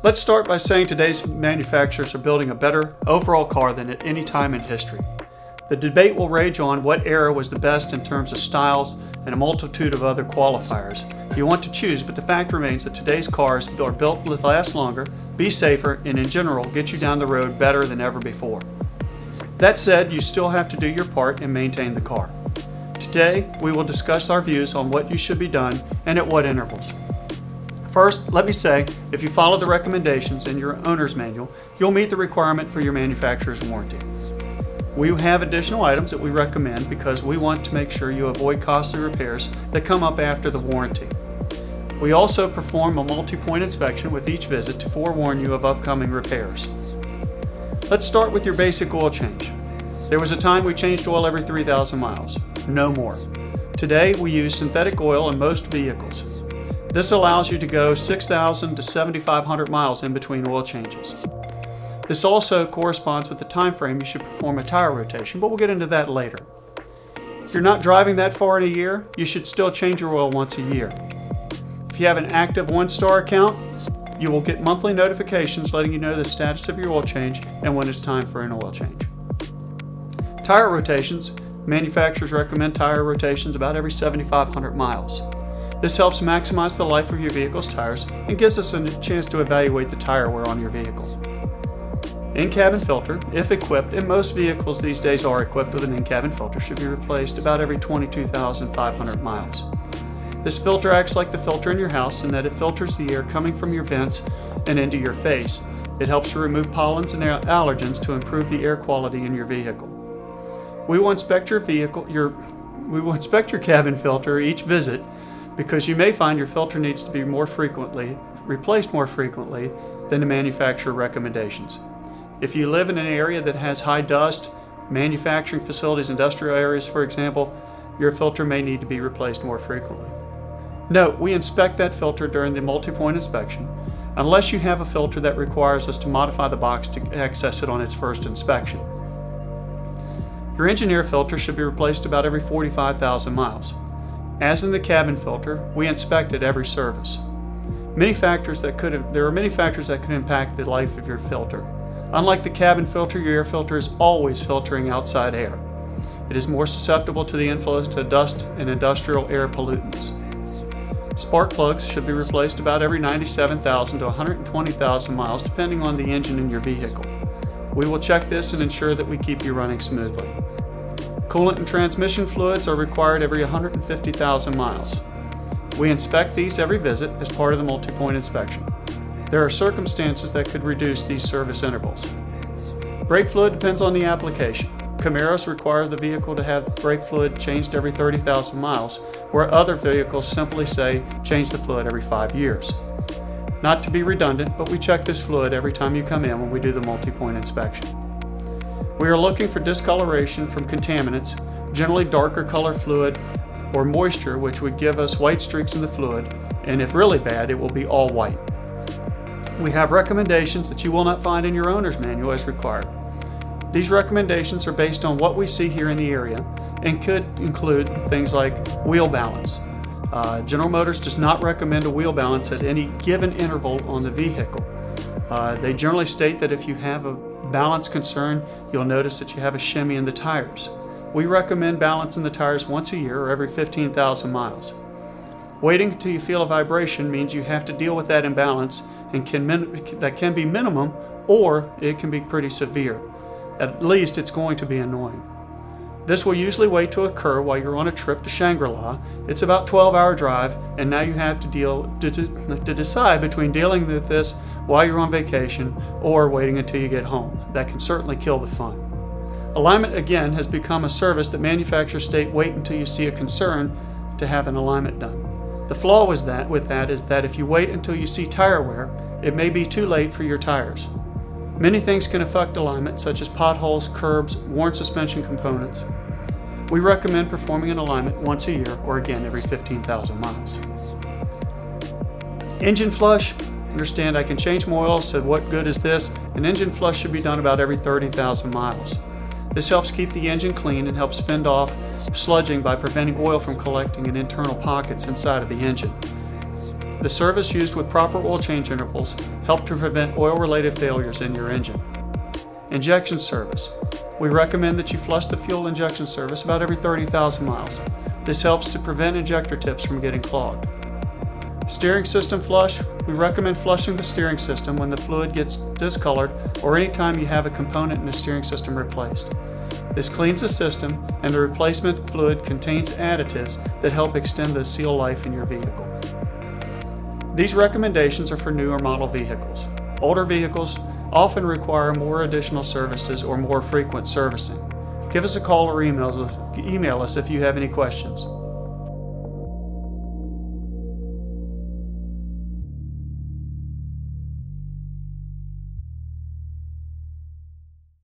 Let's start by saying today's manufacturers are building a better overall car than at any time in history. The debate will rage on what era was the best in terms of styles and a multitude of other qualifiers you want to choose, but the fact remains that today's cars are built to last longer, be safer, and in general get you down the road better than ever before. That said, you still have to do your part and maintain the car. Today, we will discuss our views on what you should be done and at what intervals. First, let me say, if you follow the recommendations in your owner's manual, you'll meet the requirement for your manufacturer's warranty. We have additional items that we recommend because we want to make sure you avoid costly repairs that come up after the warranty. We also perform a multi-point inspection with each visit to forewarn you of upcoming repairs. Let's start with your basic oil change. There was a time we changed oil every 3,000 miles. No more. Today, we use synthetic oil in most vehicles. This allows you to go 6,000 to 7,500 miles in between oil changes. This also corresponds with the time frame you should perform a tire rotation, but we'll get into that later. If you're not driving that far in a year, you should still change your oil once a year. If you have an active one-star account, you will get monthly notifications letting you know the status of your oil change and when it's time for an oil change. Tire rotations. Manufacturers recommend tire rotations about every 7,500 miles. This helps maximize the life of your vehicle's tires and gives us a chance to evaluate the tire wear on your vehicle. In-cabin filter, if equipped, and most vehicles these days are equipped with an in-cabin filter, should be replaced about every 22,500 miles. This filter acts like the filter in your house in that it filters the air coming from your vents and into your face. It helps to remove pollens and allergens to improve the air quality in your vehicle. We will inspect your cabin filter each visit because you may find your filter needs to be replaced more frequently than the manufacturer recommendations. If you live in an area that has high dust, manufacturing facilities, industrial areas, for example, your filter may need to be replaced more frequently. Note, we inspect that filter during the multi-point inspection, unless you have a filter that requires us to modify the box to access it on its first inspection. Your engine air filter should be replaced about every 45,000 miles. As in the cabin filter, we inspect it every service. There are many factors that could impact the life of your filter. Unlike the cabin filter, your air filter is always filtering outside air. It is more susceptible to the influence of dust and industrial air pollutants. Spark plugs should be replaced about every 97,000 to 120,000 miles depending on the engine in your vehicle. We will check this and ensure that we keep you running smoothly. Coolant and transmission fluids are required every 150,000 miles. We inspect these every visit as part of the multi-point inspection. There are circumstances that could reduce these service intervals. Brake fluid depends on the application. Camaros require the vehicle to have brake fluid changed every 30,000 miles, where other vehicles simply say change the fluid every 5 years. Not to be redundant, but we check this fluid every time you come in when we do the multi-point inspection. We are looking for discoloration from contaminants, generally darker color fluid, or moisture, which would give us white streaks in the fluid, and if really bad, it will be all white. We have recommendations that you will not find in your owner's manual as required. These recommendations are based on what we see here in the area and could include things like wheel balance. General Motors does not recommend a wheel balance at any given interval on the vehicle. They generally state that if you have a balance concern, you'll notice that you have a shimmy in the tires. We recommend balancing the tires once a year or every 15,000 miles. Waiting until you feel a vibration means you have to deal with that imbalance, and that can be minimum or it can be pretty severe. At least it's going to be annoying. This will usually wait to occur while you're on a trip to Shangri-La. It's about a 12-hour drive, and now you have to decide between dealing with this while you're on vacation or waiting until you get home. That can certainly kill the fun. Alignment, again, has become a service that manufacturers state wait until you see a concern to have an alignment done. The flaw with that is that if you wait until you see tire wear, it may be too late for your tires. Many things can affect alignment, such as potholes, curbs, worn suspension components. We recommend performing an alignment once a year or again every 15,000 miles. Engine flush. Understand I can change my oil, so what good is this? An engine flush should be done about every 30,000 miles. This helps keep the engine clean and helps fend off sludging by preventing oil from collecting in internal pockets inside of the engine. The service used with proper oil change intervals help to prevent oil-related failures in your engine. Injection service. We recommend that you flush the fuel injection service about every 30,000 miles. This helps to prevent injector tips from getting clogged. Steering system flush. We recommend flushing the steering system when the fluid gets discolored or anytime you have a component in the steering system replaced. This cleans the system, and the replacement fluid contains additives that help extend the seal life in your vehicle. These recommendations are for newer model vehicles. Older vehicles often require more additional services or more frequent servicing. Give us a call or email us if you have any questions.